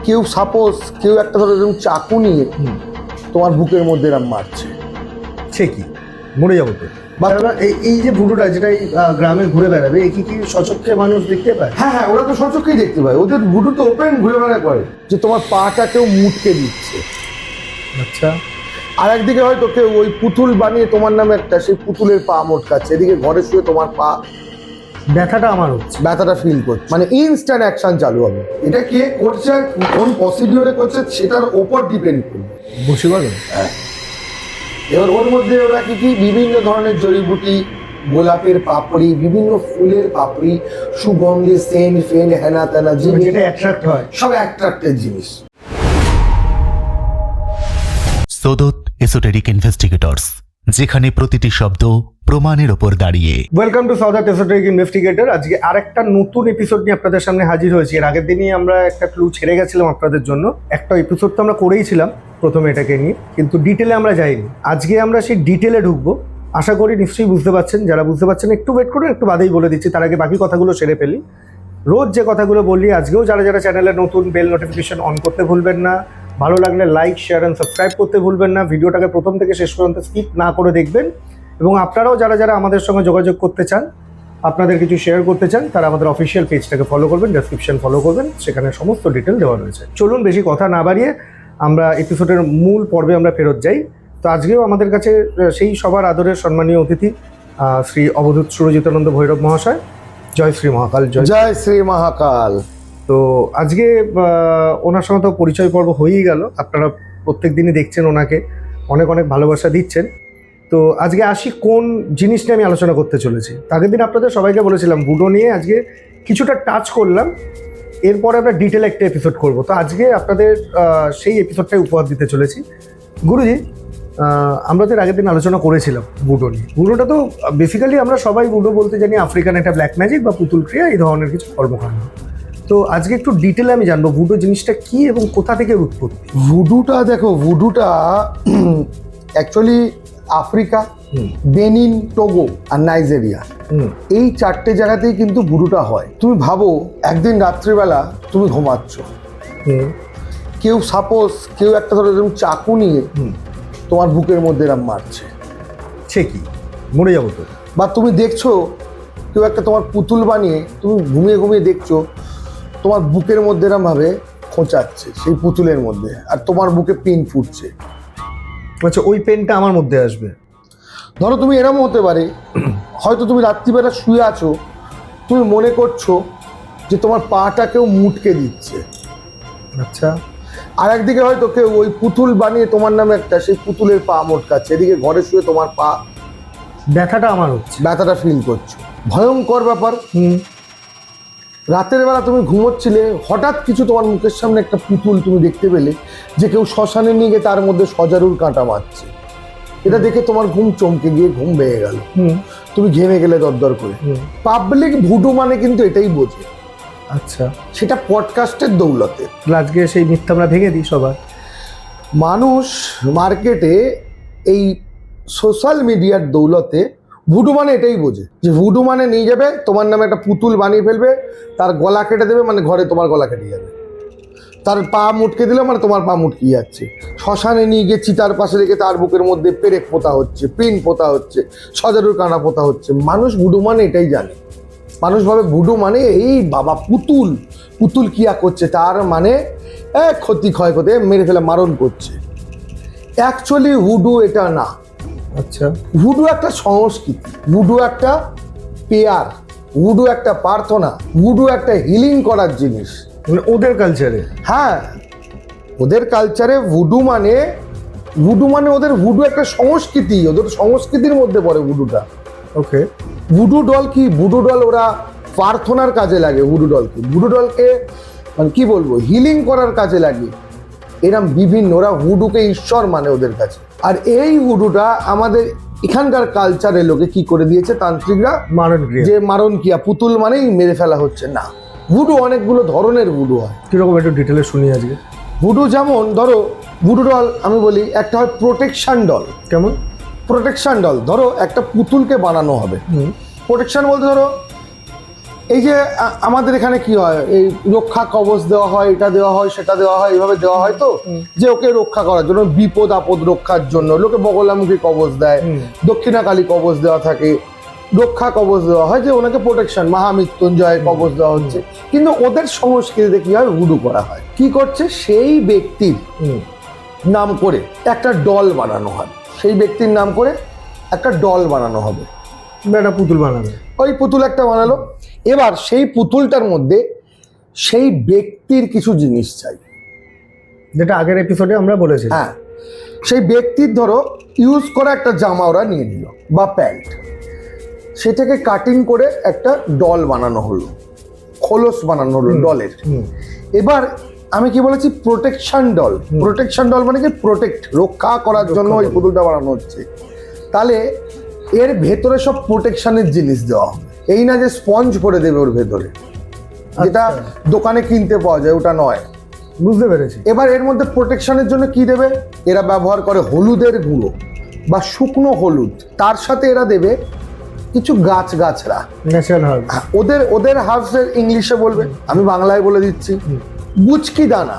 কেউ সাপোজ কেউ একটা ধরো এরকম চাকু নিয়ে তোমার বুকের মধ্যে এরম মারছে, সে কি মরে যাবো তো। বা এই যে ভুডুটা যেটা এই গ্রামে ঘুরে বেড়াবে, এই কি সচক্ষে মানুষ দেখতে পায়? হ্যাঁ হ্যাঁ, ওরা তো সচক্ষেই দেখতে পায়, ওদের ভুডু তো ওপেন ঘুরে বেড়া করে যে তোমার পাটা কেউ মুটকে দিচ্ছে। আচ্ছা, আর একদিকে হয়তো কেউ ওই পুতুল বানিয়ে তোমার নামে একটা সেই পুতুলের পা মোটকাচ্ছে, এদিকে ঘরে শুয়ে তোমার পা ব্যথাটা আমার হচ্ছে। ব্যথাটা ফিল করছে, মানে ইনস্ট্যান্ট অ্যাকশন চালু হবে। এটা কে করছে আর কোন প্রসিডিওরে করছে সেটার ওপর ডিপেন্ড করবে, বুঝতে পারবেন? এবার ওর মধ্যে ওরা কি কি বিভিন্ন ধরনের জড়িবুটি, গোলাপের পাপড়ি, বিভিন্ন ফুলের পাপড়ি, সুগন্ধি, সেন্ট ফেন্ট, হেনা তেনা জিনিস, যেটা অ্যাট্রাক্ট হয়, সব অ্যাট্রাক্টের জিনিস। সোদত এসোটেরিক ইনভেস্টিগেটরস, যেখানে প্রতিটি শব্দ প্রমাণের ওপর দাঁড়িয়ে। Welcome to southern esoteric investigator. আজকে আরেকটা নতুন এপিসোড নিয়ে আপনাদের সামনে হাজির হয়েছি। এর আগের দিনই আমরা একটা ক্লু ছেড়ে গেছিলাম আপনাদের জন্য, একটা এপিসোড তো আমরা করেইছিলাম প্রথমে এটাকে নিয়ে, কিন্তু ডিটেলে আমরা যাইনি। আজকে আমরা সেই ডিটেলে ঢুকবো। আশা করি নিশ্চয়ই বুঝতে পারছেন, যারা বুঝতে পারছেন একটু ওয়েট করুন, একটু বাদেই বলে দিচ্ছি, তার আগে বাকি কথাগুলো সেরে ফেলি। রোজ যে কথাগুলো বললি, আজকেও যারা যারা চ্যানেলে নতুন, বেল নোটিফিকেশন অন করতে ভুলবেন না। ভালো লাগলে লাইক, শেয়ার অ্যান্ড সাবস্ক্রাইব করতে ভুলবেন না। ভিডিওটাকে প্রথম থেকে শেষ পর্যন্ত স্কিপ না করে দেখবেন। এবং আপনারাও যারা যারা আমাদের সঙ্গে যোগাযোগ করতে চান, আপনাদের কিছু শেয়ার করতে চান, তারা আমাদের অফিসিয়াল পেজটাকে ফলো করবেন, ডেসক্রিপশন ফলো করবেন, সেখানে সমস্ত ডিটেল দেওয়া রয়েছে। চলুন বেশি কথা না বাড়িয়ে আমরা এপিসোডের মূল পর্বে আমরা ফেরত যাই। তো আজকেও আমাদের কাছে সেই সবার আদরের সম্মানীয় অতিথি শ্রী অবধূত সুরজিতানন্দ ভৈরব মহাশয়। জয় শ্রী মহাকাল। জয় শ্রী মহাকাল। তো আজকে ওনার সঙ্গে তো পরিচয় পর্ব হয়েই গেল, আপনারা প্রত্যেক দিনই দেখছেন ওনাকে, অনেক অনেক ভালোবাসা দিচ্ছেন। তো আজকে আসি কোন জিনিস নিয়ে আমি আলোচনা করতে চলেছি। আগের দিন আপনাদের সবাইকে বলেছিলাম ভুডো নিয়ে আজকে কিছুটা টাচ করলাম, এরপরে আমরা ডিটেল একটা এপিসোড করব। তো আজকে আপনাদের সেই এপিসোডটাই উপহার দিতে চলেছি। গুরুজি, আমরা তো আগের দিন আলোচনা করেছিলাম বুডো নিয়ে। বুডোটা তো বেসিক্যালি আমরা সবাই বুডো বলতে জানি আফ্রিকান একটা ব্ল্যাক ম্যাজিক বা পুতুল ক্রিয়া, এই ধরনের কিছু কর্মকাণ্ড। তো আজকে একটু ডিটেলে আমি জানবো ভুডো জিনিসটা কি এবং কোথা থেকে উৎপত্তি। ভুডুটা দেখো, ভুডুটা অ্যাকচুয়ালি আফ্রিকা, বেনিন, টোগো আর নাইজেরিয়া, এই চারটে জায়গাতেই কিন্তু ভুডুটা হয়। তুমি ভাবো একদিন রাত্রিবেলা তুমি ঘুমাচ্ছ, কেউ সাপোজ কেউ একটা ধরো এরকম চাকু নিয়ে তোমার বুকের মধ্যে এরম মারছে, সে কি মরে যাবো তো। বা তুমি দেখছো কেউ একটা তোমার পুতুল বানিয়ে, তুমি ঘুমিয়ে ঘুমিয়ে দেখছো তোমার বুকের মধ্যে এরম ভাবে খোঁচাচ্ছে সেই পুতুলের মধ্যে, আর তোমার বুকে পিন ফুটছে। আচ্ছা, ওই পেনটা আমার মধ্যে আসবে। ধরো তুমি এরম হতে পারে, হয়তো তুমি রাত্রিবেলা শুয়ে আছো, তুমি মনে করছো যে তোমার পাটা কেউ মুটকে দিচ্ছে। আচ্ছা, আর একদিকে হয়তো কেউ ওই পুতুল বানিয়ে তোমার নামে একটা সেই পুতুলের পা মোটকাচ্ছে, এদিকে ঘরে শুয়ে তোমার পা ব্যথাটা আমার হচ্ছে, ব্যথাটা ফিল করছো। ভয়ঙ্কর ব্যাপার। রাতের বেলা তুমি ঘুমোচ্ছিলে, হঠাৎ কিছু তোমার মুখের সামনে একটা পুতুল তুমি দেখতে পেলে যে কেউ শ্মশানে নিয়ে গিয়ে তার মধ্যে সজারুর কাঁটা মারছে। এটা দেখে তোমার ঘুম চমকে গিয়ে ঘুম ভেঙে গেল, তুমি ঘেমে গেলে দরদর করে। পাবলিক ভুডু মানে কিন্তু এটাই বোঝে। আচ্ছা, সেটা পডকাস্টের দৌলতে। আজকে সেই মিথ্যা আমরা ভেঙে দিই সবার। মানুষ মার্কেটে এই সোশ্যাল মিডিয়ার দৌলতে ভুডু মানে এটাই বোঝে যে ভুডু মানে নিয়ে যাবে তোমার নামে একটা পুতুল বানিয়ে ফেলবে, তার গলা কেটে দেবে, মানে ঘরে তোমার গলা কেটে যাবে, তার পা মুটকে দিলে মানে তোমার পা মুটকে যাচ্ছে, শ্মশানে নিয়ে গিয়ে চিতার পাশে রেখে তার বুকের মধ্যে পেরেক পোতা হচ্ছে, পিন পোতা হচ্ছে, সজারুর কানা পোতা হচ্ছে। মানুষ ভুডু মানে এটাই জানে। মানুষ ভাবে ভুডু মানে এই বাবা পুতুল, পুতুল কিয়া করছে, তার মানে ক্ষতি ক্ষয়ক্ষতি মেরে ফেলে মারণ করছে। অ্যাকচুয়ালি ভুডু এটা না। আচ্ছা, ভুডু একটা সংস্কৃতি, ভুডু একটা পেয়ার, ভুডু একটা প্রার্থনা, ভুডু একটা হিলিং করার জিনিস। মানে ওদের কালচারে, হ্যাঁ, ওদের কালচারে ভুডু মানে ওদের ভুডু একটা সংস্কৃতি, ওদের সংস্কৃতির মধ্যে পড়ে ভুডুটা। ওকে, ভুডু ডল কি? ভুডু ডল ওরা প্রার্থনার কাজে লাগে। ভুডু ডলকে মানে কি বলবো, হিলিং করার কাজে লাগে। এরম বিভিন্ন, ওরা ভুডুকে ঈশ্বর মানে ওদের কাছে। আর এই ভুডুটা আমাদের এখানকার কালচারে লোকে কি করে দিয়েছে তান্ত্রিকরা, যে মারণ কিয়া, পুতুল মানেই মেরে ফেলা হচ্ছে। না, ভুডু অনেকগুলো ধরনের ভুডু হয়। কিরকম একটু ডিটেলে শুনি আজকে। ভুডু যেমন ধরো, ভুডু ডল আমি বলি, একটা হয় প্রোটেকশন ডল। কেমন প্রোটেকশন ডল? ধরো একটা পুতুলকে বানানো হবে, প্রোটেকশন বলতে ধরো এই যে আমাদের এখানে কি হয়, এই রক্ষা কবচ দেওয়া হয়, এটা দেওয়া হয়, সেটা দেওয়া হয়, এইভাবে দেওয়া হয় তো, যে ওকে রক্ষা করার জন্য, বিপদ আপদ রক্ষার জন্য লোকে বগলামুখী কবচ দেয়, দক্ষিণাকালী কবচ দেওয়া থাকে, রক্ষা কবচ দেওয়া হয়, যে ওনাকে প্রোটেকশন, মহামৃত্যুঞ্জয় কবচ দেওয়া হচ্ছে। কিন্তু ওদের সংস্কৃতিতে কি হয়, ভুডু করা হয়। কি করছে, সেই ব্যক্তির নাম করে একটা ডল বানানো হয়, সেই ব্যক্তির নাম করে একটা ডল বানানো হবে, একটা পুতুল বানাবে, ওই পুতুল একটা বানালো। এবার সেই পুতুলটার মধ্যে সেই ব্যক্তির কিছু জিনিস চাই, যেটা আগের এপিসোডে আমরা বলেছি। হ্যাঁ, সেই ব্যক্তির ধরো ইউজ করা একটা জামা ওরা নিয়ে নিল বা প্যান্ট, সেটাকে কাটিং করে একটা ডল বানানো হলো, খোলস বানানো হলো ডলের। এবার আমি কি বলেছি, প্রোটেকশন ডল। প্রোটেকশন ডল মানে কি, প্রোটেক্ট, রক্ষা করার জন্য ওই পুতুলটা বানানো হচ্ছে। তাহলে এর ভেতরে সব প্রোটেকশনের জিনিস দেওয়া হবে, এই না যে স্পঞ্জ করে দেবে ওর ভেতরে, যেটা দোকানে কিনতে পাওয়া যায়, ওটা নয়। বুঝতে পেরেছি। এবার এর মধ্যে প্রোটেকশনের জন্য কি দেবে, এরা ব্যবহার করে হলুদের গুঁড়ো বা শুকনো হলুদ, তার সাথে এরা দেবে কিছু গাছরা, ন্যাচারাল হার্ব। ওদের হার্বসের ইংলিশে বলবে, আমি বাংলায় বলে দিচ্ছি। বুচকি দানা,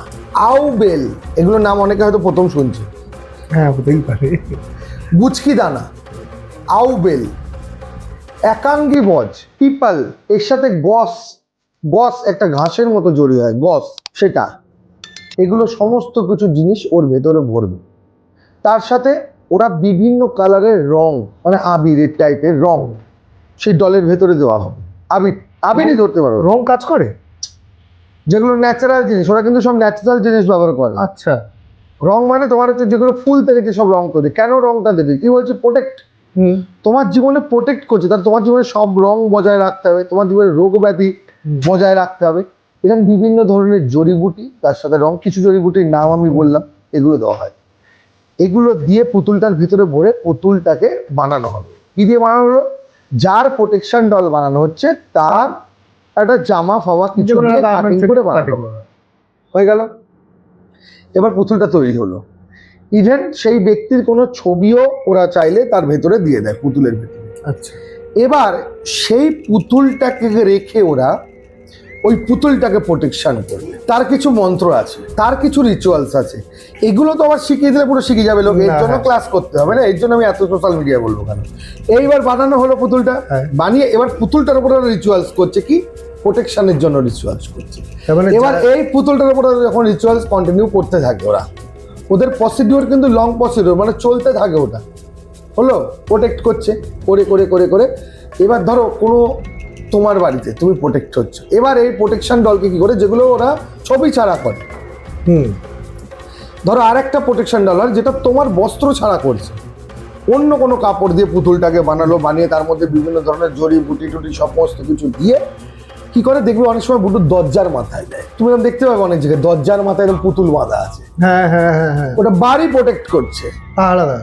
আউবেল, এগুলোর নাম অনেকে হয়তো প্রথম শুনছে। হ্যাঁ, হতেই পারে। বুচকি দানা, আউবেল, একাঙ্গি বজ, পিপল, এর সাথে গস একটা ঘাসের মতো জড়িয়ে হয়, গস, সেটা, এগুলো সমস্ত কিছু জিনিস ওর ভেতরে ভরবে। তার সাথে ওরা বিভিন্ন কালারের রং, মানে আবিরের টাইপের রং সেই ডলের ভেতরে দেওয়া হবে। আবিরই ধরতে পারো, রং কাজ করে, যেগুলো ন্যাচারাল জিনিস, ওরা কিন্তু সব ন্যাচারাল জিনিস ব্যবহার করে। আচ্ছা, রং মানে তোমার হচ্ছে যেগুলো ফুল থেকে যেসব রং তৈরি, কেন রংটা দেবে, কি বলছে, প্রোটেক্ট, তোমার জীবনে প্রোটেক্ট করছে, তার তোমার জীবনে সব রং বজায় রাখতে হবে, তোমার জীবনে রোগ ব্যাধি বজায় রাখতে হবে। এখানে বিভিন্ন ধরনের জড়িবুটি, তার সাথে রং, কিছু জড়িবুটির নাম আমি বললাম, এগুলো দেওয়া হয়। এগুলো দিয়ে পুতুলটার ভিতরে ভরে পুতুলটাকে বানানো হবে। কি দিয়ে বানানো হলো, যার প্রোটেকশন ডল বানানো হচ্ছে তার একটা জামা ফামা কিছু দিয়ে কাটিং করে বানানো হয়ে গেল। এবার পুতুলটা তৈরি হলো। ইভেন সেই ব্যক্তির কোনো ছবিও ওরা চাইলে তার ভেতরে দিয়ে দেয়, পুতুলের ভেতরে। আচ্ছা, এবার সেই পুতুলটাকে রেখে ওরা ওই পুতুলটাকে প্রোটেকশন করবে। তার কিছু মন্ত্র আছে, তার কিছু রিচুয়ালস আছে, এগুলো তো আবার শিখিয়ে দিলে পুরো শিখে যাবে লোক, এর জন্য ক্লাস করতে হবে না, এর জন্য আমি এত সোশ্যাল মিডিয়া বলবো কেন। এইবার বানানো হলো পুতুলটা, বানিয়ে এবার পুতুলটার উপরে রিচুয়ালস করছে, কি প্রোটেকশনের জন্য রিচুয়ালস করছে। এবার এই পুতুলটার উপরে যখন রিচুয়ালস কন্টিনিউ করতে থাকে ওরা, ওদের প্রসিডিওর কিন্তু লং প্রসিডিওর, মানে চলতে থাকে, ওটা হলো প্রোটেক্ট করছে, করে করে করে করে। এবার ধরো কোনো তোমার বাড়িতে তুমি প্রোটেক্ট হচ্ছে, এবার এই প্রোটেকশন ডলকে কি করে, যেগুলো ওরা ছবি ছাড়া করে, ধরো আর একটা প্রোটেকশন ডল যেটা তোমার বস্ত্র ছাড়া করছে, অন্য কোনো কাপড় দিয়ে পুতুলটাকে বানালো, বানিয়ে তার মধ্যে বিভিন্ন ধরনের জড়ি বুটি টুটি সমস্ত কিছু দিয়ে কি করে, দেখবে অনেক সময় বুটুর দরজার মাথায় দেয়, তুমি এরকম দেখতে পাবে অনেক জায়গায় দরজার মাথায় এরকম পুতুল বাঁধা আছে। হ্যাঁ হ্যাঁ হ্যাঁ হ্যাঁ, ওটা বাড়ি প্রোটেক্ট করছে আলাদা।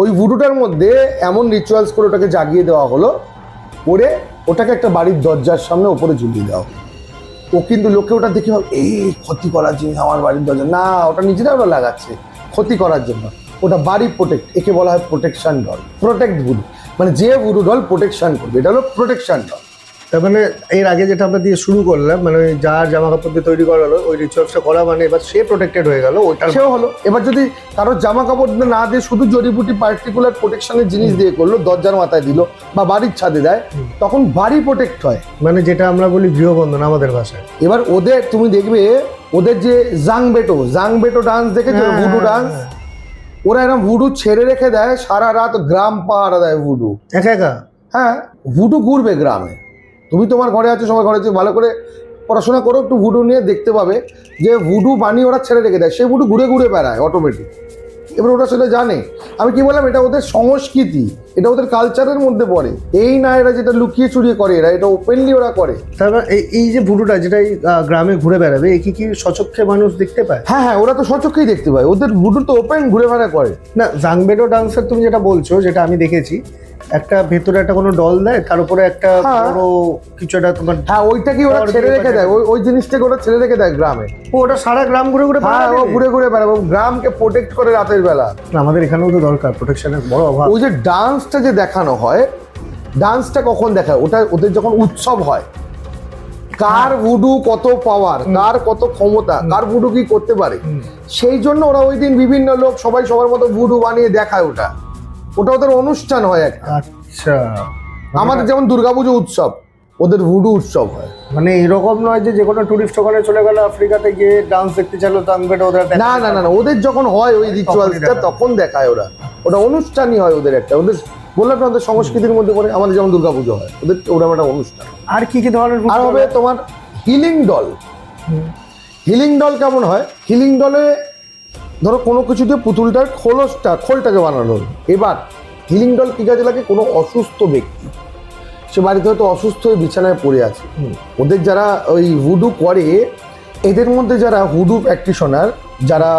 ওই ভুডুটার মধ্যে এমন রিচুয়ালস করে ওটাকে জাগিয়ে দেওয়া হলো, করে ওটাকে একটা বাড়ির দরজার সামনে ওপরে ঝুলিয়ে দেওয়া হলো। ও কিন্তু লোকে ওটা দেখে এই ক্ষতি করার জিনিস আমার বাড়ির দরজা, না, ওটা নিজেরা ওরা লাগাচ্ছে ক্ষতি করার জন্য। ওটা বাড়ি প্রোটেক্ট, একে বলা হয় প্রোটেকশন ডল, প্রোটেক্ট ভুডু, মানে যে ভুডু ডল প্রোটেকশন করবে, এটা হলো প্রোটেকশন ডল। তার মানে এর আগে যেটা আমরা দিয়ে শুরু করলাম, মানে ওই যার জামা কাপড় দিয়ে তৈরি করা হলো, ওই রিচুয়ালসটা করা মানে এবার সে প্রোটেক্টেড হয়ে গেল, ওইটা সেও হলো। এবার যদি কারোর জামা কাপড় না দিয়ে শুধু জড়িবুটি পার্টিকুলার প্রোটেকশনের জিনিস দিয়ে করলো, দরজার মাথায় দিল বা বাড়ির ছাদে দেয়, তখন বাড়ি প্রোটেক্ট হয়, মানে যেটা আমরা বলি গৃহবন্ধন আমাদের ভাষায়। এবার ওদের তুমি দেখবে ওদের যে জাংবেটো ডান্স দেখেছো, ভুডু ডান্স, ওরা এরকম ভুডু ছেড়ে রেখে দেয়, সারা রাত গ্রাম পাহারা দেয় ভুডু একা একা। হ্যাঁ, ভুডু ঘুরবে গ্রামে, তুমি তোমার ঘরে আছো, সবাই ঘরে আছো, ভালো করে পড়াশোনা করো, একটু ভুডু নিয়ে দেখতে পাবে যে ভুডু বানিয়ে ওরা ছেড়ে রেখে দেয়, সে ভুডু ঘুরে ঘুরে বেড়ায় অটোমেটিক। এবার ওরা সেটা জানে। আমি কি বললাম, এটা ওদের সংস্কৃতি, এটা ওদের কালচারের মধ্যে পড়ে, এই না এরা যেটা লুকিয়ে চুরিয়ে করে, এরা এটা ওপেনলি ওরা করে। তারপর এই যে ভুডুটা যেটা এই গ্রামে ঘুরে বেড়াবে, এ কি সচক্ষে মানুষ দেখতে পায়? হ্যাঁ হ্যাঁ, ওরা তো সচক্ষেই দেখতে পায়, ওদের ভুডু তো ওপেন ঘুরে বেড়া করে। না, জাংবেটো ডান্সের তুমি যেটা বলছো, যেটা আমি দেখেছি, একটা ভেতরে একটা কোনো ডল দেয়, তার উপরে একটা বড় কিছু একটা তোমার, হ্যাঁ ওইটাকে ওরা ছেড়ে রেখে দেয়, ওই জিনিসটাকে ওরা ছেড়ে রেখে দেয় গ্রামে। ওটা সারা গ্রাম ঘুরে ঘুরে, হ্যাঁ ও ঘুরে ঘুরে বেড়াবে, গ্রামকে প্রোটেক্ট করে রাতের বেলা। আমাদের এখানেও তো দরকার প্রোটেকশনের বড় অভাব। ওই যে ডান্সটা যে দেখানো হয়, ডান্সটা কখন দেখায়, ওটা ওদের যখন উৎসব হয়, কার ভুডু কত পাওয়ার, কার কত ক্ষমতা, কার ভুডু কি করতে পারে, সেই জন্য ওরা ওই দিন বিভিন্ন লোক সবাই সবার মতো ভুডু বানিয়ে দেখায়। ওটা ওদের অনুষ্ঠান হয় একটা। আচ্ছা, আমাদের যেমন দুর্গাপুজো উৎসব, ওদের ভুডু উৎসব হয়। মানে এরকম নয় যে কোনো টুরিস্ট ওখানে চলে গেল আফ্রিকাতে গিয়ে ডান্স দেখতে চাইলো তো আমি ওদের না না না না, ওদের যখন হয় ওই রিচুয়ালসটা তখন দেখায় ওরা। ওটা অনুষ্ঠানই হয় ওদের একটা, ওদের বললাম না ওদের সংস্কৃতির মধ্যে পড়ে। আমাদের যেমন দুর্গাপুজো হয়, ওদের ওরা একটা অনুষ্ঠান। আর কি কি ধরনের আর হবে তোমার হিলিং ডল। হিলিং ডল কেমন হয়? হিলিং ডলে ধরো কোনো কিছু দিয়ে পুতুলটার খোলটাকে বানানো হলো। এবার হিলিং ডল কি কাজে লাগে? কোনো অসুস্থ ব্যক্তি, সে বাড়িতে হয়তো অসুস্থ হয়ে বিছানায় পড়ে আছে, ওদের যারা ওই হুডু করে, এদের মধ্যে যারা হুডু প্র্যাকটিশনার, যারা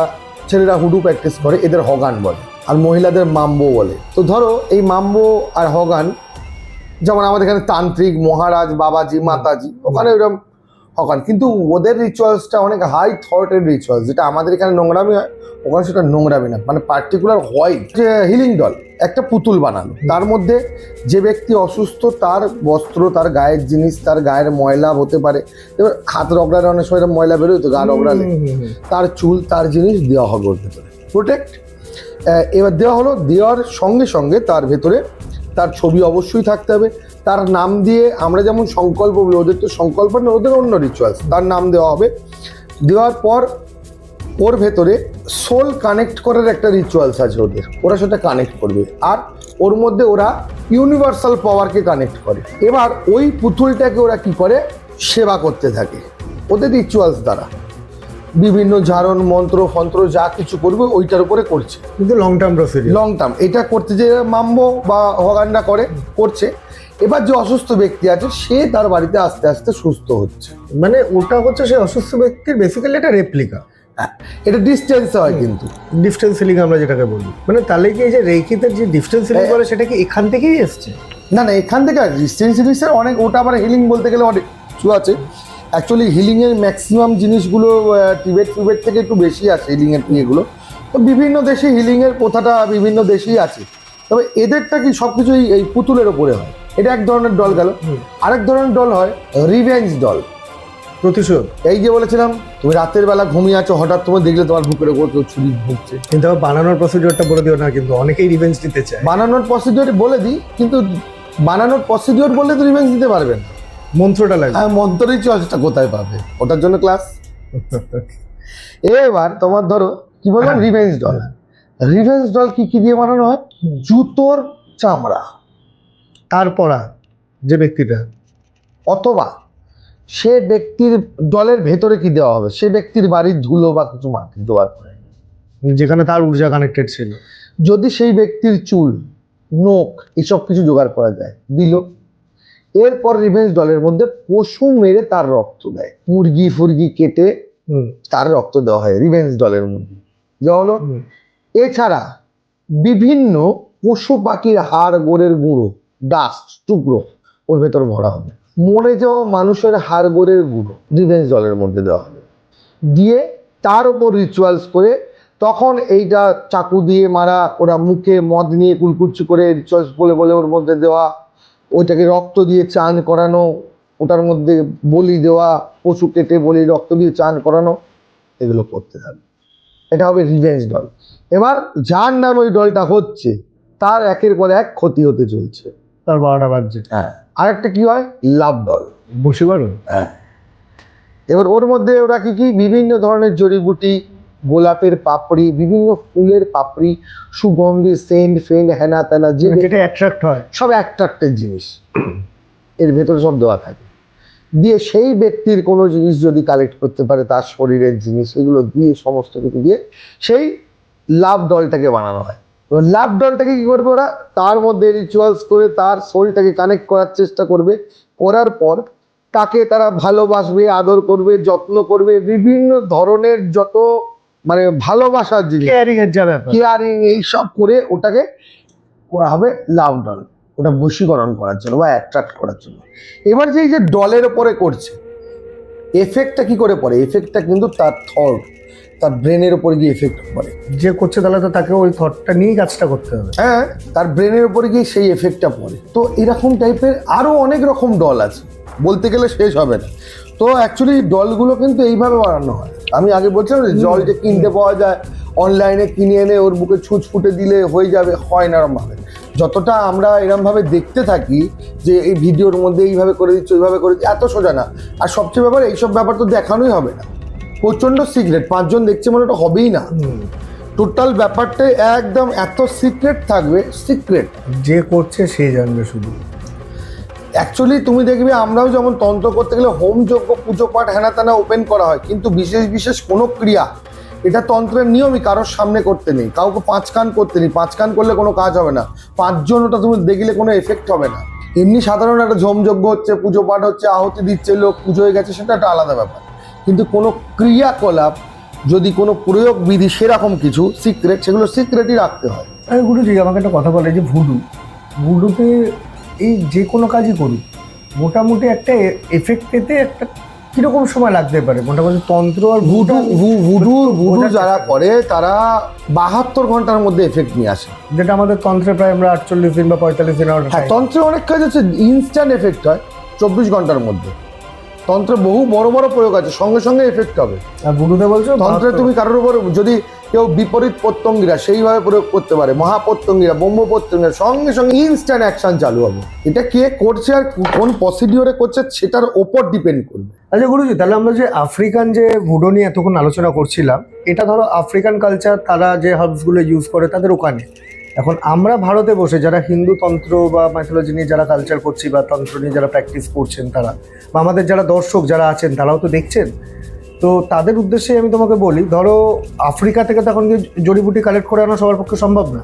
ছেলেরা হুডু প্র্যাকটিস করে, এদের হগান বলে, আর মহিলাদের মাম্বো বলে। তো ধরো এই মাম্বো আর হগান, যেমন আমাদের এখানে তান্ত্রিক, মহারাজ, বাবাজি, মাতাজি, ওখানে ওরকম হগান। কিন্তু ওদের রিচুয়ালসটা অনেক হাই থটের রিচুয়ালস, যেটা আমাদের এখানে নোংরামি হয়, ওখানে সেটা নোংরামি না। মানে পার্টিকুলার হয় যে হিলিং ডল একটা পুতুল বানানো, তার মধ্যে যে ব্যক্তি অসুস্থ তার বস্ত্র, তার গায়ের জিনিস, তার গায়ের ময়লা হতে পারে, এবার হাত রগড়ালে অনেক সময় ময়লা বেরোয় তো, গা রগড়ালে তার চুল, তার জিনিস দেওয়া হবে ওর ভেতরে, প্রোটেক্ট। এবার দেওয়া হলো, দেওয়ার সঙ্গে সঙ্গে তার ভেতরে তার ছবি অবশ্যই থাকতে হবে। তার নাম দিয়ে, আমরা যেমন সংকল্প বলি, ওদের তো সংকল্প না, ওদের অন্য রিচুয়ালস, তার নাম দেওয়া হবে। দেওয়ার পর ওর ভেতরে সোল কানেক্ট করার একটা রিচুয়ালস আছে ওদের, ওরা সেটা কানেক্ট করবে। আর ওর মধ্যে ওরা ইউনিভার্সাল পাওয়ারকে কানেক্ট করে। এবার ওই পুতুলটাকে ওরা কি করে? সেবা করতে থাকে ওদের রিচুয়ালস দ্বারা। বিভিন্ন ঝাড়ন, মন্ত্র ফন্ত্র যা কিছু করবে ওইটার উপরে করছে, কিন্তু long term procedure. Long term এটা করতে, যে মাম্বো বা হগানরা করছে। এবার যে অসুস্থ ব্যক্তি আছে, সে তার বাড়িতে আস্তে আস্তে সুস্থ হচ্ছে। মানে ওটা হচ্ছে সেই অসুস্থ ব্যক্তির বেসিক্যালি একটা রেপ্লিকা। এটা ডিস্টেন্স হয়, কিন্তু ডিস্টেন্স হিলিং আমরা যেটাকে বলি। মানে তাহলে কি এই যে রেকিতে যে ডিস্টেন্স হিলিং বলে, সেটা কি এখান থেকেই এসছে? না না, এখান থেকে ডিস্টেন্স হিলিংসের অনেক, ওটা আবার হিলিং বলতে গেলে অনেক কিছু আছে। অ্যাকচুয়ালি হিলিংয়ের ম্যাক্সিমাম জিনিসগুলো টিবেট থেকে একটু বেশি আছে হিলিংয়ের ইয়েগুলো। তো বিভিন্ন দেশে হিলিংয়ের প্রথাটা বিভিন্ন দেশেই আছে, তবে এদেরটা কি সব কিছুই এই পুতুলের ওপরে হয়। এটা এক ধরনের ডল গেল। আরেক ধরনের ডল হয় রিভেঞ্জ ডল, প্রতিশোধ। এই যে বলেছিলাম, তুমি রাতের বেলা ঘুমিয়ে আছো, হঠাৎ তোমার দেখলে তোমার বুকের ওপর কেউ ছুরি ঢুকছে। কিন্তু বানানোর প্রসিডিওরটা বলে দিও না, কিন্তু অনেকেই রিভেঞ্জ নিতে চায়। বানানোর প্রসিডিওর বলে দিই, কিন্তু বানানোর প্রসিডিওর বললে তো রিভেঞ্জ দিতে পারবেন, মন্ত্রটা লাগে। হ্যাঁ, মন্ত্রের চর্চাটা কোথায় পাবে? ওটার জন্য ক্লাস। এবার তোমার ধরো কি বললাম, রিভেঞ্জ ডল। রিভেঞ্জ ডল কি কি দিয়ে বানানো হয়? জুতোর চামড়া, তারপরা যে ব্যক্তিটা, অথবা সে ব্যক্তির ডলের ভেতরে কি দেওয়া হবে, সে ব্যক্তির বাড়ির ধুলো বা কিছু মাটি দেওয়ার পরে, যেখানে তার ঊর্জা কানেক্টেড ছিল, যদি সেই ব্যক্তির চুল, নখ এসব কিছু জোগাড় করা যায়, দিল। এরপর রিভেঞ্জ ডলের মধ্যে পশু মেরে তার রক্ত দেয়, মুরগি ফুরগি কেটে তার রক্ত দেওয়া হয় রিভেঞ্জ ডলের মধ্যে, দেওয়া হলো। এছাড়া বিভিন্ন পশু পাখির হাড় গোড়ের গুঁড়ো, ডাস্ট টুকরো ওর ভেতর ভরা হবে। মরে যাওয়া মানুষের হাড় গোড়ের গুঁড়ো রিভেঞ্জ ডলের মধ্যে দেওয়া হবে, দিয়ে তার উপর রিচুয়ালস করে, তখন এইটা চাকু দিয়ে মারা, ওরা মুখে মদ নিয়ে কুলকুচি করে রিচুয়ালস বলে বলে ওর মধ্যে দেওয়া, ওইটাকে রক্ত দিয়ে চান করানো, ওটার মধ্যে বলি দেওয়া, পশু কেটে বলি রক্ত দিয়ে চান করানো, এগুলো করতে থাকবে। এটা হবে রিভেঞ্জ ডল। এবার যার নাম ওই ডলটা হচ্ছে, তার একের পর এক ক্ষতি হতে চলছে, তার 12টা বাজছে। হ্যাঁ। আরেকটা কি হয়, লাভ ডল। বসে পারো। হ্যাঁ। এবার ওর মধ্যে ওরা কি কি বিভিন্ন ধরনের জড়িবুটি, গোলাপের পাপড়ি, বিভিন্ন ফুলের পাপড়ি, সুগন্ধি, সেন্ট ফেন্ট, হেনা তেনা, যেটা অ্যাট্রাক্ট হয়, সব অ্যাট্রাক্টের জিনিস এর ভেতরে সব দেওয়া থাকে। দিয়ে সেই ব্যক্তির কোনো জিনিস যদি কালেক্ট করতে পারে, তার শরীরের জিনিস, এগুলো দিয়ে সমস্ত কিছু দিয়ে সেই লাভ ডলটাকে বানানো হয়। লাভ ডলটাকে কি করবে ওরা, তার মধ্যে রিচুয়ালস করে তার সোলটাকে কানেক্ট করার চেষ্টা করবে। করার পর তাকে তারা ভালোবাসবে, আদর করবে, যত্ন করবে, বিভিন্ন ধরনের যত মানে ভালোবাসার জিনিস, কেয়ারিং এর যা ব্যাপার, কেয়ারিং এইসব করে ওটাকে করা হবে লাভ ডল, ওটা বশীকরণ করার জন্য বা অ্যাট্রাক্ট করার জন্য। এবার যে এই যে ডলের ওপরে করছে, এফেক্টটা কি করে পড়ে? এফেক্টটা কিন্তু তার থট, তার ব্রেনের উপরে গিয়ে এফেক্ট পড়ে। যে করছে তাহলে তো তাকে ওই থটটা নিয়েই কাজটা করতে হবে। হ্যাঁ, তার ব্রেনের উপরে গিয়ে সেই এফেক্টটা পড়ে। তো এরকম টাইপের আরও অনেক রকম ডল আছে, বলতে গেলে শেষ হবে না। তো অ্যাকচুয়ালি ডলগুলো কিন্তু এইভাবে বানানো হয়। আমি আগে বলছিলাম যে জল যে কিনতে পাওয়া যায়, অনলাইনে কিনে এনে ওর বুকে ছুঁচ ফুটে দিলে হয়ে যাবে, হয় না এরমভাবে। যতটা আমরা এরমভাবে দেখতে থাকি যে এই ভিডিওর মধ্যে এইভাবে করে দিচ্ছে, ওইভাবে করে দিচ্ছে, এত সোজা না। আর সবচেয়ে ব্যাপার, এইসব ব্যাপার তো দেখানোই হবে না, প্রচণ্ড সিক্রেট। 5 জন দেখছে মানে ওটা হবেই না। টোটাল ব্যাপারটাই একদম এত সিক্রেট থাকবে, সিক্রেট। যে করছে সে জানবে শুধু। অ্যাকচুয়ালি তুমি দেখবে আমরাও যেমন তন্ত্র করতে গেলে হোমযজ্ঞ, পুজো পাঠ, হেনা তেনা ওপেন করা হয়, কিন্তু বিশেষ বিশেষ কোনো ক্রিয়া, এটা তন্ত্রের নিয়মই, কারোর সামনে করতে নেই, কাউকে 5 কান করতে নেই। 5 কান করলে কোনো কাজ হবে না, 5 জন ওটা তুমি দেখলে কোনো এফেক্ট হবে না। এমনি সাধারণ একটা হোমযজ্ঞ হচ্ছে, পুজো পাঠ হচ্ছে, আহুতি দিচ্ছে লোক, পুজো হয়ে গেছে, সেটা একটা আলাদা ব্যাপার। কিন্তু কোনো ক্রিয়াকলাপ, যদি কোনো প্রয়োগ বিধি, সেরকম কিছু সিক্রেট, সেগুলো সিক্রেটই রাখতে হয়। আরে গুরুজি, আমাকে একটা কথা বলে, যে ভুডুতে এই যে কোনো কাজই করুক, মোটামুটি একটা এফেক্ট পেতে একটা কিরকম সময় লাগতে পারে মোটামুটি? তন্ত্র আর ভুডু যারা করে তারা 72 ঘন্টার মধ্যে এফেক্ট নিয়ে আসে, যেটা আমাদের তন্ত্রে প্রায় আমরা 48 দিন বা 45 দিন। হ্যাঁ, তন্ত্রে অনেক কাজ হচ্ছে ইনস্ট্যান্ট এফেক্ট হয় 24 ঘন্টার মধ্যে। তন্ত্রে বহু বড় বড় প্রয়োগ আছে, সঙ্গে সঙ্গে এফেক্ট হবে। আর ভুডুতে বলছো তন্ত্রে তুমি কারোর উপর যদি কেউ বিপরীত প্রত্যঙ্গীরা সেইভাবে প্রয়োগ করতে পারে, মহাপ্রত্যঙ্গীরা, ব্রহ্ম প্রত্যঙ্গীরা, সঙ্গে সঙ্গে ইনস্ট্যান্ট অ্যাকশন চালু হবে। এটা কে করছে আর কোন প্রসিডিওরে করছে সেটার ওপর ডিপেন্ড করবে। আচ্ছা গুরুজি, তাহলে আমরা যে আফ্রিকান যে ভুডো নিয়ে এতক্ষণ আলোচনা করছিলাম, এটা ধরো আফ্রিকান কালচার, তারা যে হার্বসগুলো ইউজ করে তাদের ওখানে। এখন আমরা ভারতে বসে যারা হিন্দু তন্ত্র বা মাইথোলজি নিয়ে যারা কালচার করছি বা তন্ত্র নিয়ে যারা প্র্যাকটিস করছেন, তারা বা আমাদের যারা দর্শক যারা আছেন, তারাও তো দেখছেন। তো তাদের উদ্দেশ্যে আমি তোমাকে বলি, ধরো আফ্রিকা থেকে তখন জড়িবুটি কালেক্ট করে আনা সবার পক্ষে সম্ভব না,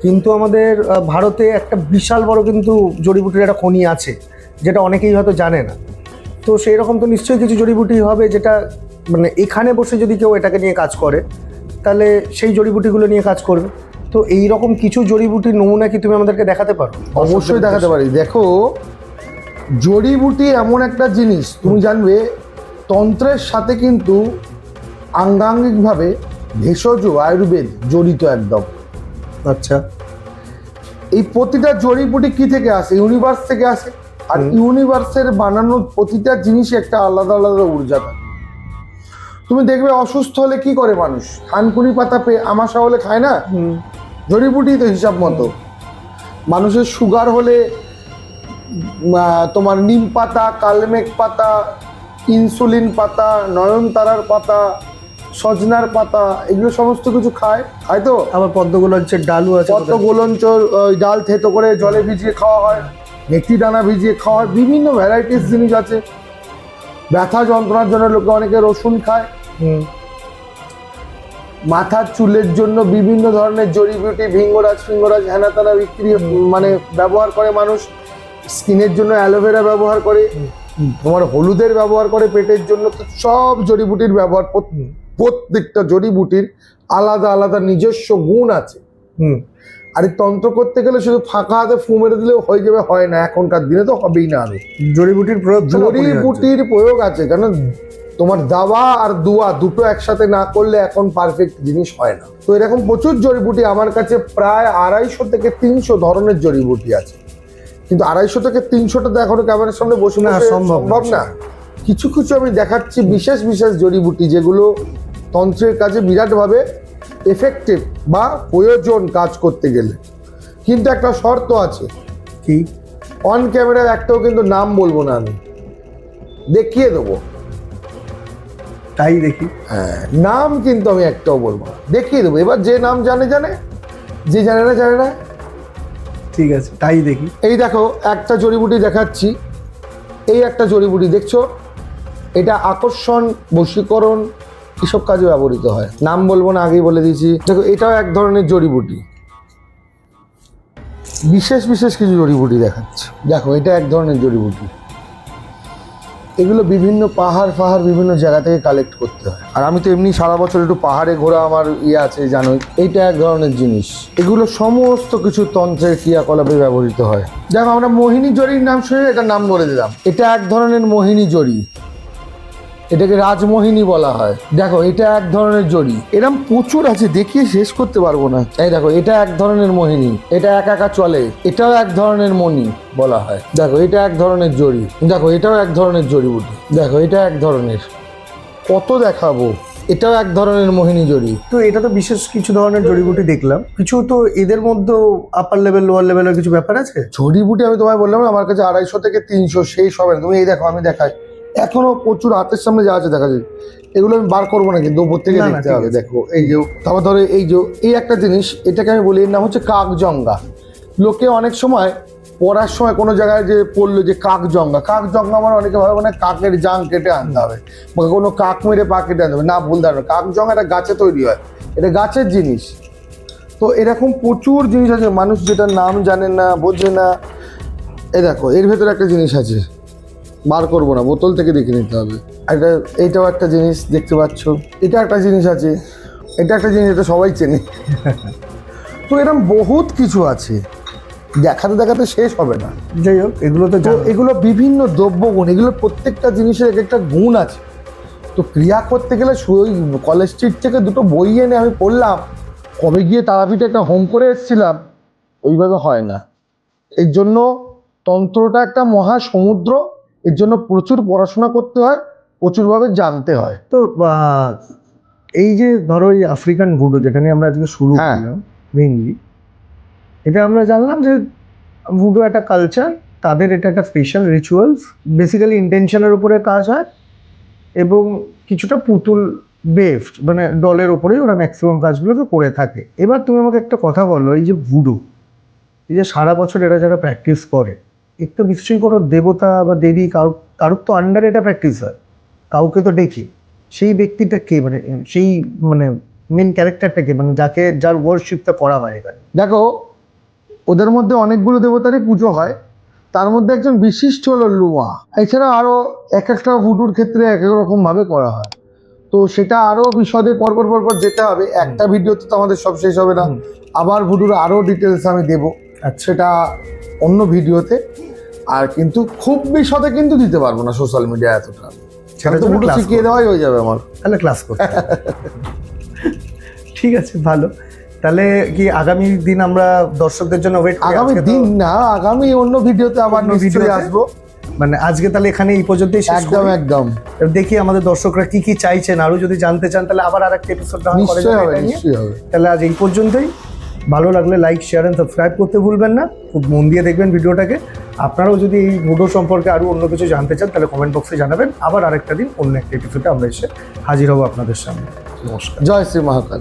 কিন্তু আমাদের ভারতে একটা বিশাল বড় কিন্তু জড়িবুটির একটা খনি আছে, যেটা অনেকেই হয়তো জানে না। তো সেই রকম তো নিশ্চয়ই কিছু জড়িবুটি হবে, যেটা মানে এখানে বসে যদি কেউ এটাকে নিয়ে কাজ করে, তাহলে সেই জড়িবুটিগুলো নিয়ে কাজ করবে। তো এই রকম কিছু জড়িবুটির নমুনা কি তুমি আমাদেরকে দেখাতে পারো? অবশ্যই দেখাতে পারি। দেখো, জড়িবুটি এমন একটা জিনিস, তুমি জানবে তন্ত্রের সাথে কিন্তু আঙ্গাঙ্গিকভাবে ভেষজ আয়ুর্বেদ জড়িত একদম। আচ্ছা, এই প্রতিটা জড়িবুটি কি থেকে আসে? ইউনিভার্স থেকে আসে। আর ইউনিভার্সের বানানো প্রতিটা জিনিস একটা আলাদা আলাদা ঊর্জা থাকে। তুমি দেখবে অসুস্থ হলে কি করে মানুষ? থানকুনি পাতা পেয়ে আমাশা হলে খায় না? জড়িবুটি তো হিসাব মতো। মানুষের সুগার হলে তোমার নিম পাতা, কালমেঘ পাতা, ইনসুলিন পাতা, নয়নতারার পাতা, সজনার পাতা, এগুলো সমস্ত কিছু খায় তো। আবার পদ্মগুলঞ্চের ডালও আছে, পদ্মগুলঞ্চ ডাল থেতো করে জলে ভিজিয়ে খাওয়া হয়, মেথি দানা ভিজিয়ে খাওয়া হয়, বিভিন্ন ভ্যারাইটিস জিনিস আছে। ব্যথা যন্ত্রণার জন্য লোকে অনেকে রসুন খায়। মাথার চুলের জন্য বিভিন্ন ধরনের জড়িবুটি, ভিঙ্গরাজ হেনা তেনা বিক্রি মানে ব্যবহার করে মানুষ। স্কিনের জন্য অ্যালোভেরা ব্যবহার করে, তোমার হলুদের ব্যবহার করে পেটের জন্য। তো সব জড়িবুটির ব্যবহার, প্রত্যেকটা জড়িবুটির আলাদা আলাদা নিজস্ব গুণ আছে। আর এই তন্ত্র করতে গেলে শুধু ফাঁকা হাতে ফু মেরে দিলেও হয়ে যাবে, হয় না। এখনকার দিনে তো হবেই না। আরো জড়িবুটির প্রয়োগ আছে, কারণ তোমার দাওয়া আর দুয়া দুটো একসাথে না করলে এখন পারফেক্ট জিনিস হয় না। তো এরকম প্রচুর জড়িবুটি আমার কাছে, প্রায় 250 থেকে 300 ধরনের জড়িবুটি আছে। কিন্তু 250 থেকে 300টা তো এখনো ক্যামেরার সামনে বসে না, সম্ভব না। কিছু কিছু আমি দেখাচ্ছি বিশেষ বিশেষ জড়িবুটি, যেগুলো তন্ত্রের কাজে বিরাটভাবে এফেক্টিভ বা প্রয়োজন কাজ করতে গেলে। কিন্তু একটা শর্ত আছে। কি? অন ক্যামেরার একটাও কিন্তু নাম বলবো না, আমি দেখিয়ে দেবো। তাই দেখি। হ্যাঁ, নাম কিন্তু আমি একটাও বলবো না, দেখিয়ে দেবো। এবার যে নাম জানে, যে জানে না। ঠিক আছে, তাই দেখি। এই দেখো, একটা জড়িবুটি দেখাচ্ছি। এই একটা জড়িবুটি দেখছো, এটা আকর্ষণ, বশীকরণ, এসব কাজে ব্যবহৃত হয়। নাম বলবো না, আগেই বলে দিয়েছি। দেখো, এটাও এক ধরনের জড়িবুটি। বিশেষ বিশেষ কিছু জড়িবুটি দেখাচ্ছি। দেখো, এটা এক ধরনের জড়িবুটি। এগুলো বিভিন্ন পাহাড় বিভিন্ন জায়গা থেকে কালেক্ট করতে হয়। আর আমি তো এমনি সারা বছর একটু পাহাড়ে ঘোরা আমার আছে, জানোই। এইটা এক ধরনের জিনিস। এগুলো সমস্ত কিছু তন্ত্রের ক্রিয়াকলাপে ব্যবহৃত হয়। দেখো, আমরা মোহিনী জড়ির নাম শুনে এটা নাম বলে দিলাম। এটা এক ধরনের মোহিনী জড়ি। এটাকে রাজমোহিনী বলা হয়। দেখো এটা এক ধরনের জড়ি, এরম প্রচুর আছে, দেখিয়ে শেষ করতে পারবো না। এই দেখো এটা এক ধরনের মোহিনী, এটা একা একা চলে, এটাও এক ধরনের মণি বলা হয়। দেখো এটা এক ধরনের জড়ি, দেখো এটাও এক ধরনের জড়িবুটি, দেখো এটা এক ধরনের, কত দেখাবো। এটাও এক ধরনের মোহিনী জড়ি। তো এটা তো বিশেষ কিছু ধরনের জড়িবুটি দেখলাম, কিছু তো এদের মধ্যেও আপার লেভেল লোয়ার লেভেলের কিছু ব্যাপার আছে। জড়িবুটি আমি তোমায় বললাম না, আমার কাছে 250 থেকে 300 সেই সব। তুমি এই দেখো আমি দেখাই, এখনো প্রচুর হাতের সামনে যা আছে দেখা যায়। এগুলো আমি বার করবো না, কিন্তু উপর থেকে না, না, দেখতে ঠিক হবে। আছে। দেখো এই যে, তারপর ধরো এই যে এই একটা জিনিস, এটাকে আমি বলি, এর নাম হচ্ছে কাকজঙ্গা। লোকে অনেক সময় পড়ার সময় কোনো জায়গায় যে পড়লো যে কাকজঙ্গা, কাকজঙ্গা মানে অনেকে ভাবে মানে কাকের জাং কেটে আনতে হবে, বা কোনো কাক মেরে পা কেটে আনতে হবে, না, ভুল ধারণা। কাকজঙ্গা এটা গাছে তৈরি হয়, এটা গাছের জিনিস। তো এরকম প্রচুর জিনিস আছে, মানুষ যেটার নাম জানে না, বোঝে না। এই দেখো এর ভেতরে একটা জিনিস আছে, বার করবো না, বোতল থেকে দেখে নিতে হবে। এটা, এইটাও একটা জিনিস দেখতে পাচ্ছ, এটা একটা জিনিস আছে, এটা একটা জিনিস, এটা সবাই চেনে। তো এরকম বহুত কিছু আছে, দেখাতে দেখাতে শেষ হবে না। যাই হোক, এগুলো তো তো এগুলো বিভিন্ন দ্রব্যগুণ, এগুলো প্রত্যেকটা জিনিসের এক একটা গুণ আছে। তো ক্রিয়া করতে গেলে ওই কলেজ স্ট্রিট থেকে দুটো বই এনে আমি পড়লাম, কবে গিয়ে তারাপীঠে একটা হোম করে এসেছিলাম, ওইভাবে হয় না। এর জন্য তন্ত্রটা একটা মহা সমুদ্র, এর জন্য প্রচুর পড়াশোনা করতে হয়, প্রচুরভাবে জানতে হয়। তো এই যে ধরো এই আফ্রিকান ভুডু যেটা নিয়ে আমরা আজকে শুরু হ্যাঁ। করলাম মেইনলি, এটা আমরা জানলাম যে ভুডু একটা কালচার, তাদের এটা একটা স্পেশাল রিচুয়ালস, বেসিক্যালি ইন্টেনশনের উপরে কাজ হয় এবং কিছুটা পুতুল বেসড, মানে ডলের ওপরেই ওরা ম্যাক্সিমাম কাজগুলোকে করে থাকে। এবার তুমি আমাকে একটা কথা বলো, এই যে ভুডু, এই যে সারা বছর এরা যারা প্র্যাকটিস করে, এর তো নিশ্চয়ই কোনো দেবতা বা দেবী কারোর তো আন্ডারে এটা প্র্যাকটিস হয়, কাউকে তো দেখি। সেই ব্যক্তিটা কে, মানে সেই মানে মেন ক্যারেক্টারটা কে, মানে যার ওয়ার্শিপটা করা হয় এখানে? দেখো ওদের মধ্যে অনেকগুলো দেবতারই পুজো হয়, তার মধ্যে একজন বিশিষ্ট হলো লুমা। এছাড়া আরও এক একটা ভুডুর ক্ষেত্রে এক এক রকমভাবে করা হয়। তো সেটা আরও বিশদে পরপর যেতে হবে, একটা ভিডিওতে তো আমাদের সব শেষ হবে না। আবার ভুডুর আরও ডিটেলস আমি দেবো, সেটা অন্য ভিডিওতে। আর কিন্তু খুব বিশদে কিন্তু দিতে পারবো না সোশ্যাল মিডিয়া এতটা, সেটা তো ভুডু শিখিয়ে দেওয়াই হয়ে যাবে আমার। তাহলে ক্লাস করতে ঠিক আছে, ভালো। তাহলে কি আগামী দিন আমরা দর্শকদের জন্য ওয়েট করি? আগামী দিন না, আগামী অন্য ভিডিওতে আবার অন্য নিশ্চয়ই ভিডিওতে আসবো। মানে আজকে তাহলে এখানে এই পর্যন্তই শেষ একদম করি। একদম দেখি আমাদের দর্শকরা কি কি চাইছেন, আরো যদি জানতে চান তাহলে আবার আরেকটা এপিসোড নিশ্চয়ই হবে, নিশ্চয়ই হবে। তাহলে আজ এই পর্যন্তই। ভালো লাগলে লাইক, শেয়ার এন্ড সাবস্ক্রাইব করতে ভুলবেন না, খুব মন দিয়ে দেখবেন ভিডিওটাকে। আপনারাও যদি এই ভুডো সম্পর্কে আরো অন্য কিছু জানতে চান তাহলে কমেন্ট বক্সে জানাবেন। আবার আরেকটা দিন অন্য একটা এপিসোডে আমরা এসে হাজির হব আপনাদের সামনে। নমস্কার। জয় শ্রী মহাকাল।